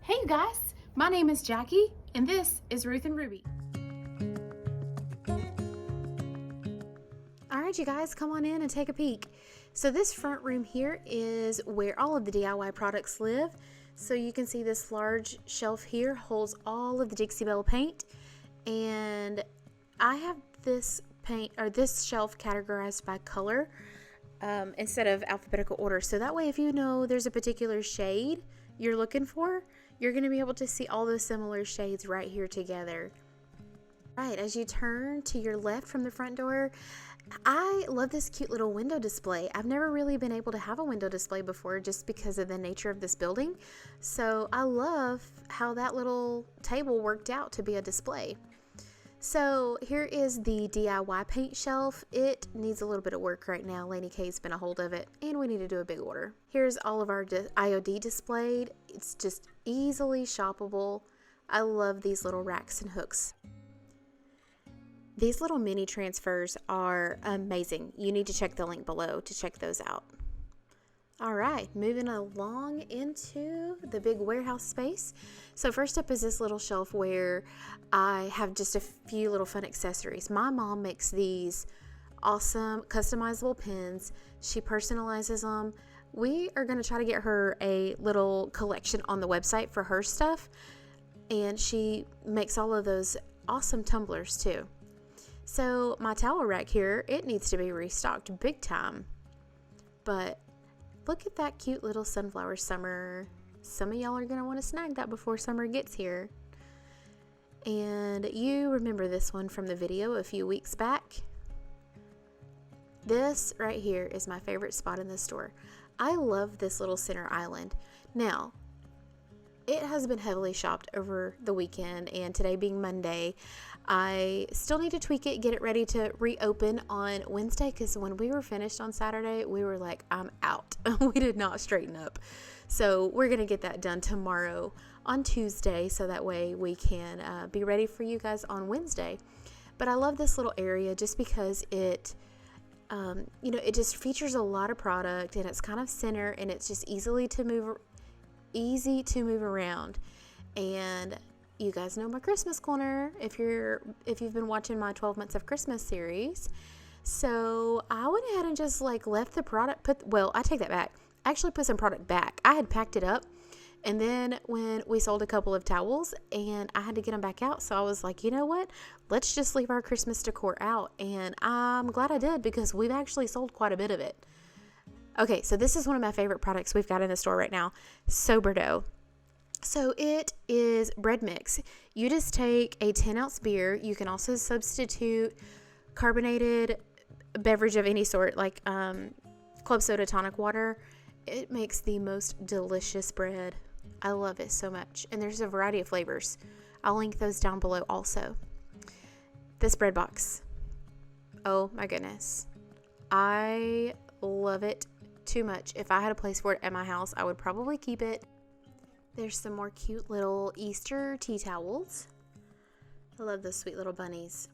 Hey you guys, my name is Jackie and this is Ruth and Ruby. Alright you guys, come on in and take a peek. So this front room here is where all of the DIY products live. So you can see this large shelf here holds all of the Dixie Belle paint, and I have this shelf categorized by color instead of alphabetical order. So that way if you know there's a particular shade you're looking for, you're going to be able to see all those similar shades right here together. Right, as you turn to your left from the front door, I love this cute little window display. I've never really been able to have a window display before just because of the nature of this building. So I love how that little table worked out to be a display. So here is the DIY paint shelf. It needs a little bit of work right now. Lainey K's been a hold of it and we need to do a big order. Here's all of our IOD displayed. It's just easily shoppable. I love these little racks and hooks. These little mini transfers are amazing. You need to check the link below to check those out. All right, moving along into the big warehouse space. So first up is this little shelf where I have just a few little fun accessories. My mom makes these awesome customizable pins. She personalizes them. We are going to try to get her a little collection on the website for her stuff. And she makes all of those awesome tumblers too. So my towel rack here, it needs to be restocked big time. But look at that cute little sunflower summer. Some of y'all are going to want to snag that before summer gets here. And you remember this one from the video a few weeks back. This right here is my favorite spot in the store. I love this little center island. Now, it has been heavily shopped over the weekend, and today being Monday, I still need to tweak it, get it ready to reopen on Wednesday, because when we were finished on Saturday, we were like, I'm out. We did not straighten up. So we're going to get that done tomorrow on Tuesday, so that way we can be ready for you guys on Wednesday. But I love this little area just because it, it just features a lot of product, and it's kind of center, and it's just easy to move around. And you guys know my Christmas corner if you've been watching my 12 months of Christmas series. So I went ahead and just left the product, I take that back. I actually put some product back. I had packed it up, and then when we sold a couple of towels and I had to get them back out, so I was like, you know what, let's just leave our Christmas decor out. And I'm glad I did, because we've actually sold quite a bit of it. Okay, so this is one of my favorite products we've got in the store right now, Sober Dough. So it is bread mix. You just take a 10-ounce beer. You can also substitute carbonated beverage of any sort, like club soda, tonic water. It makes the most delicious bread. I love it so much. And there's a variety of flavors. I'll link those down below also. This bread box. Oh my goodness. I love it too much. If I had a place for it at my house, I would probably keep it. There's some more cute little Easter tea towels. I love those sweet little bunnies.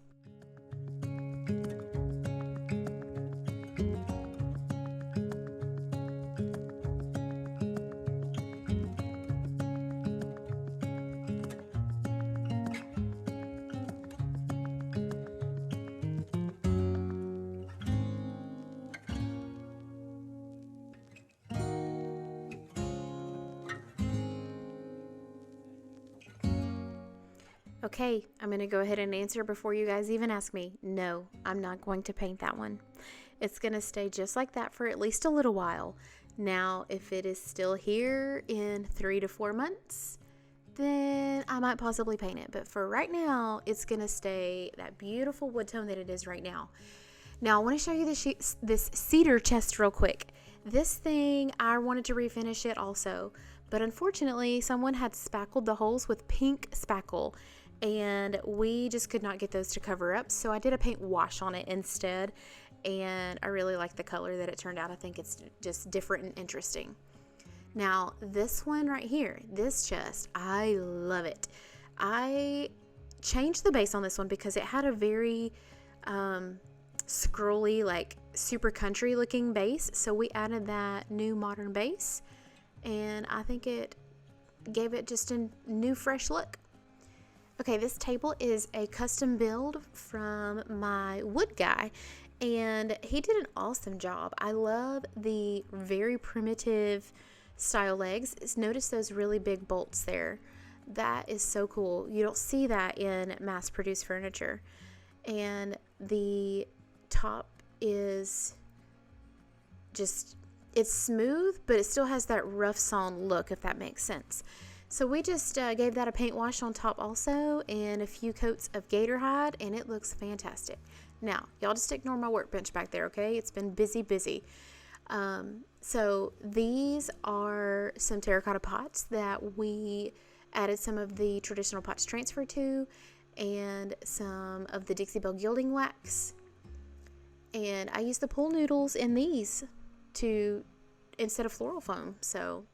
Okay, I'm going to go ahead and answer before you guys even ask me. No, I'm not going to paint that one. It's going to stay just like that for at least a little while. Now, if it is still here in 3 to 4 months, then I might possibly paint it. But for right now, it's going to stay that beautiful wood tone that it is right now. Now, I want to show you this Cedar Chest real quick. This thing, I wanted to refinish it also. But unfortunately, someone had spackled the holes with pink spackle, and we just could not get those to cover up. So I did a paint wash on it instead, and I really like the color that it turned out. I think it's just different and interesting. Now, this one right here, this chest, I love it. I changed the base on this one because it had a very scrolly, super country looking base. So we added that new modern base, and I think it gave it just a new fresh look. Okay, this table is a custom build from my wood guy, and he did an awesome job. I love the very primitive style legs. Notice those really big bolts there. That is so cool. You don't see that in mass-produced furniture. And the top is just, it's smooth, but it still has that rough sawn look, if that makes sense. So we just gave that a paint wash on top also, and a few coats of gator hide, and it looks fantastic. Now, y'all just ignore my workbench back there, okay? It's been busy. So these are some terracotta pots that we added some of the traditional pots transfer to, and some of the Dixie Belle gilding wax. And I used the pool noodles in these instead of floral foam. So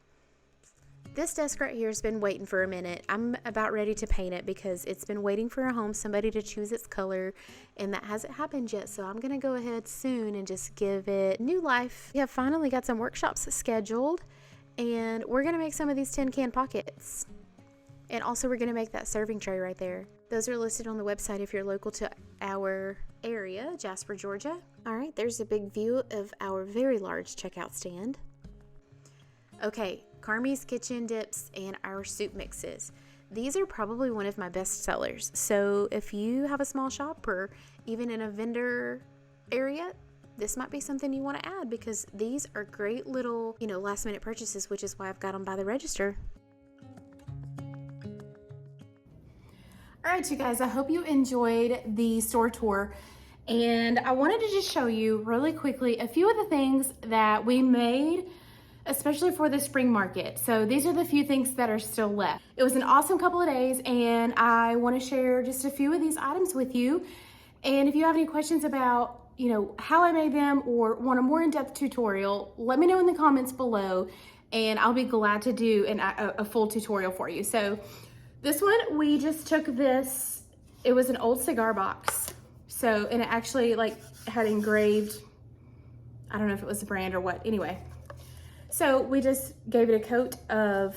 this desk right here has been waiting for a minute. I'm about ready to paint it because it's been waiting for a home, somebody to choose its color, and that hasn't happened yet. So I'm going to go ahead soon and just give it new life. We have finally got some workshops scheduled, and we're going to make some of these tin can pockets. And also we're going to make that serving tray right there. Those are listed on the website if you're local to our area, Jasper, Georgia. All right, there's a big view of our very large checkout stand. Okay, Carmi's Kitchen Dips and our soup mixes. These are probably one of my best sellers. So if you have a small shop or even in a vendor area, this might be something you want to add because these are great little, last minute purchases, which is why I've got them by the register. All right, you guys, I hope you enjoyed the store tour. And I wanted to just show you really quickly a few of the things that we made, especially for the spring market. So these are the few things that are still left. It was an awesome couple of days, and I want to share just a few of these items with you. And if you have any questions about, how I made them or want a more in-depth tutorial, let me know in the comments below, and I'll be glad to do a full tutorial for you. So this one, we just took this, it was an old cigar box. So, and it actually had engraved, I don't know if it was a brand or what, anyway. So we just gave it a coat of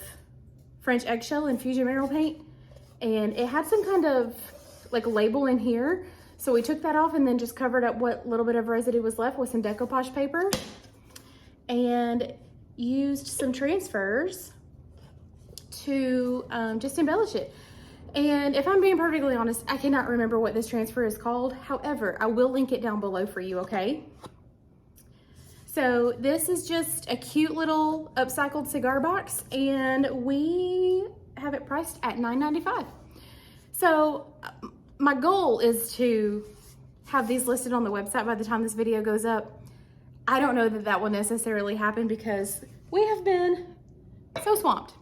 French eggshell infusion mineral paint, and it had some kind of label in here. So we took that off and then just covered up what little bit of residue was left with some decoupage paper and used some transfers to just embellish it. And if I'm being perfectly honest, I cannot remember what this transfer is called. However, I will link it down below for you, okay? So this is just a cute little upcycled cigar box, and we have it priced at $9.95. So my goal is to have these listed on the website by the time this video goes up. I don't know that that will necessarily happen because we have been so swamped.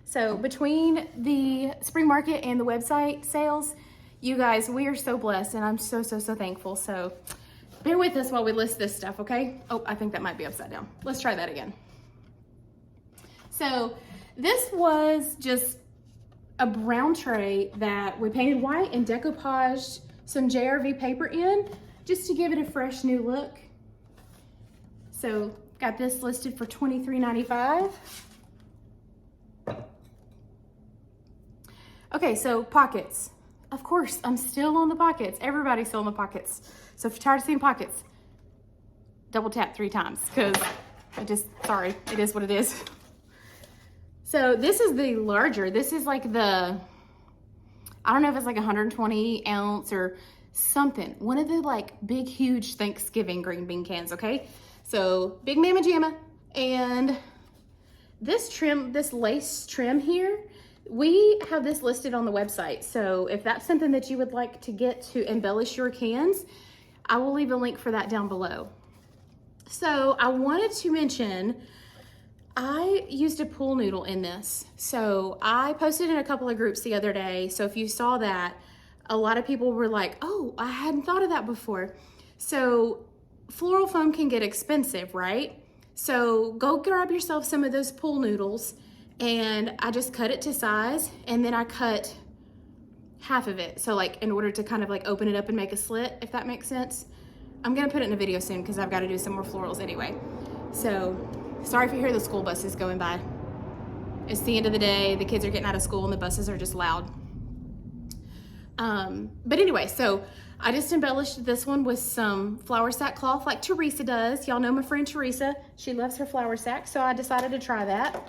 So between the spring market and the website sales, you guys, we are so blessed, and I'm so thankful. So bear with us while we list this stuff, okay? Oh, I think that might be upside down. Let's try that again. So this was just a brown tray that we painted white and decoupaged some JRV paper in just to give it a fresh new look. So got this listed for $23.95. Okay, so pockets. Of course, I'm still on the pockets. Everybody's still on the pockets. So if you're tired of seeing pockets, double tap 3 times because sorry, it is what it is. So this is the larger. This is I don't know if it's 120 ounce or something. One of the big, huge Thanksgiving green bean cans, okay? So big mamma jamma. And this trim, this lace trim here, we have this listed on the website. So if that's something that you would like to get to embellish your cans, I will leave a link for that down below. So I wanted to mention, I used a pool noodle in this. So I posted in a couple of groups the other day. So if you saw that, a lot of people were like, oh, I hadn't thought of that before. So floral foam can get expensive, right? So go grab yourself some of those pool noodles, and I just cut it to size, and then I cut half of it. So in order to kind of open it up and make a slit, if that makes sense. I'm gonna put it in a video soon because I've got to do some more florals anyway. So sorry if you hear the school buses going by. It's the end of the day, the kids are getting out of school and the buses are just loud. But anyway, so I just embellished this one with some flour sack cloth like Teresa does. Y'all know my friend Teresa. She loves her flour sack, so I decided to try that.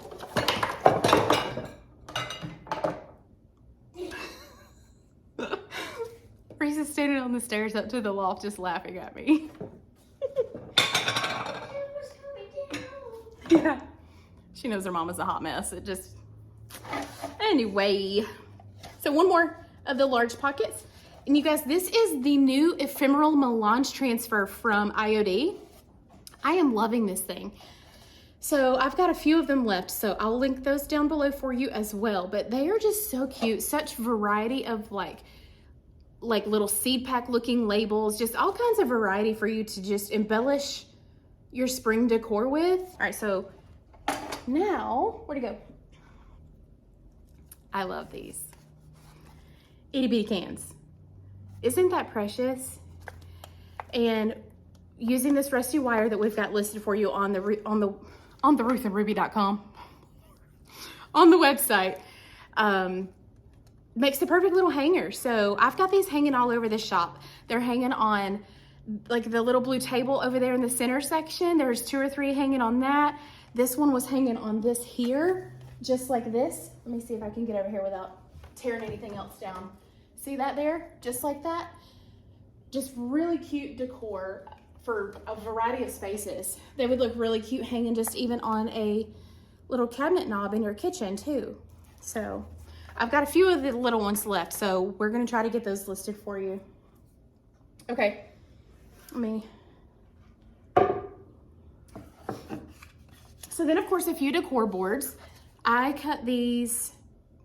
Teresa's standing on the stairs up to the loft just laughing at me. Yeah. She knows her mama's a hot mess. It just... Anyway. So one more of the large pockets. And you guys, this is the new ephemeral melange transfer from IOD. I am loving this thing. So I've got a few of them left, so I'll link those down below for you as well. But they are just so cute. Such variety of like little seed pack looking labels. Just all kinds of variety for you to just embellish your spring decor with. All right, so now, where'd it go? I love these itty bitty cans. Isn't that precious? And using this rusty wire that we've got listed for you on the RuthandRuby.com on the website, makes the perfect little hanger. So I've got these hanging all over the shop. They're hanging on like the little blue table over there in the center section. There's 2 or 3 hanging on that. This one was hanging on this here, just like this. Let me see if I can get over here without tearing anything else down. See that there? Just like that. Just really cute decor for a variety of spaces. They would look really cute hanging just even on a little cabinet knob in your kitchen too. So I've got a few of the little ones left, so we're gonna try to get those listed for you. Okay, So then of course a few decor boards. I cut these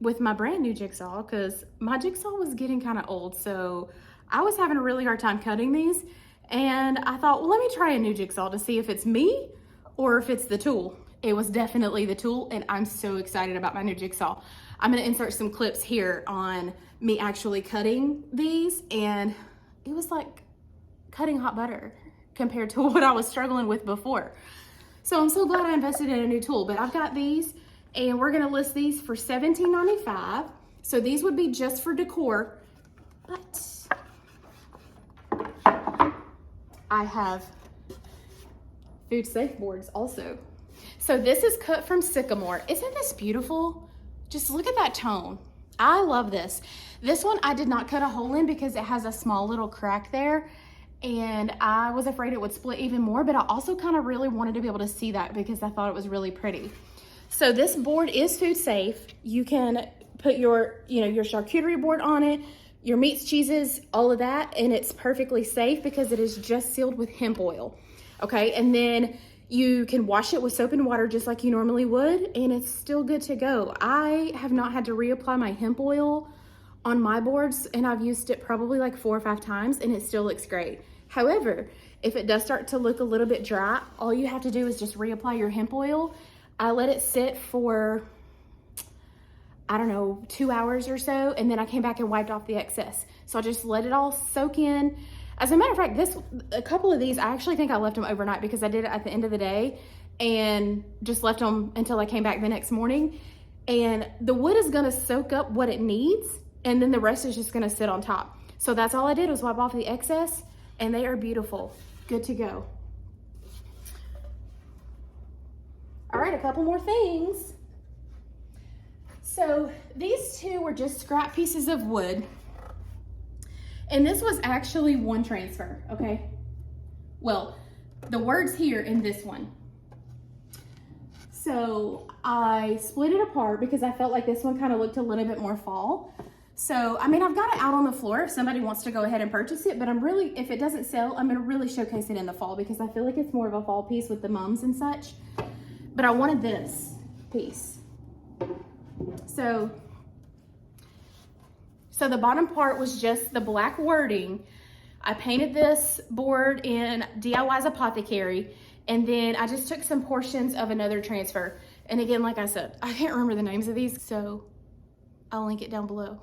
with my brand new jigsaw because my jigsaw was getting kind of old, so I was having a really hard time cutting these, and I thought, well, let me try a new jigsaw to see if it's me or if it's the tool. It was definitely the tool, and I'm so excited about my new jigsaw. I'm gonna insert some clips here on me actually cutting these, and it was like cutting hot butter compared to what I was struggling with before. So I'm so glad I invested in a new tool, but I've got these, and we're gonna list these for $17.95. So these would be just for decor, but I have food safe boards also. So this is cut from sycamore. Isn't this beautiful? Just look at that tone. I love this. This one I did not cut a hole in because it has a small little crack there, and I was afraid it would split even more, but I also kind of really wanted to be able to see that because I thought it was really pretty. So this board is food safe. You can put your, your charcuterie board on it, your meats, cheeses, all of that, and it's perfectly safe because it is just sealed with hemp oil. Okay, and then you can wash it with soap and water just like you normally would, and it's still good to go. I have not had to reapply my hemp oil on my boards, and I've used it probably like 4 or 5 times, and it still looks great. However, if it does start to look a little bit dry, all you have to do is just reapply your hemp oil. I let it sit for, I don't know, 2 hours or so, and then I came back and wiped off the excess. So I just let it all soak in. As a matter of fact, a couple of these, I actually think I left them overnight because I did it at the end of the day and just left them until I came back the next morning. And the wood is gonna soak up what it needs, and then the rest is just gonna sit on top. So that's all I did was wipe off the excess, and they are beautiful, good to go. All right, a couple more things. So these 2 were just scrap pieces of wood. And this was actually one transfer, okay? Well, the word's here in this one. So I split it apart because I felt like this one kind of looked a little bit more fall. So, I mean, I've got it out on the floor if somebody wants to go ahead and purchase it, but if it doesn't sell, I'm gonna really showcase it in the fall because I feel like it's more of a fall piece with the mums and such. But I wanted this piece. So the bottom part was just the black wording. I painted this board in DIY's Apothecary, and then I just took some portions of another transfer. And again, like I said, I can't remember the names of these, so I'll link it down below.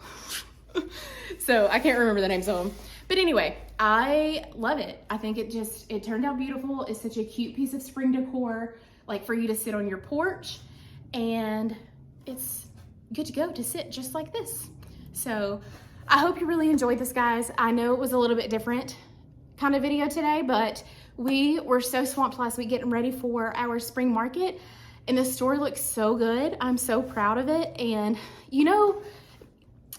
So I can't remember the names of them. But anyway, I love it. I think it turned out beautiful. It's such a cute piece of spring decor, like for you to sit on your porch, and it's good to go to sit just like this. So I hope you really enjoyed this, guys. I know it was a little bit different kind of video today, but we were so swamped last week getting ready for our spring market, and the store looks so good. I'm so proud of it. And you know,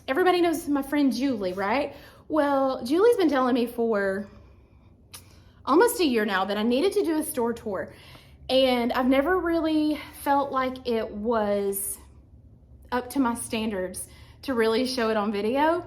everybody knows my friend Julie, right? Well, Julie's been telling me for almost a year now that I needed to do a store tour, and I've never really felt like it was up to my standards to really show it on video.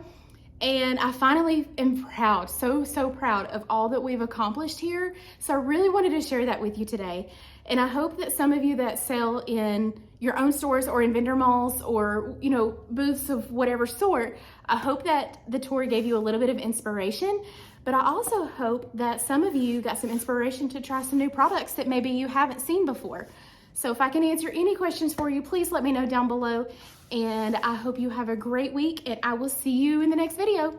And I finally am proud, so proud of all that we've accomplished here. So I really wanted to share that with you today. And I hope that some of you that sell in your own stores or in vendor malls or, you know, booths of whatever sort, I hope that the tour gave you a little bit of inspiration. But I also hope that some of you got some inspiration to try some new products that maybe you haven't seen before. So if I can answer any questions for you, please let me know down below. And I hope you have a great week, and I will see you in the next video.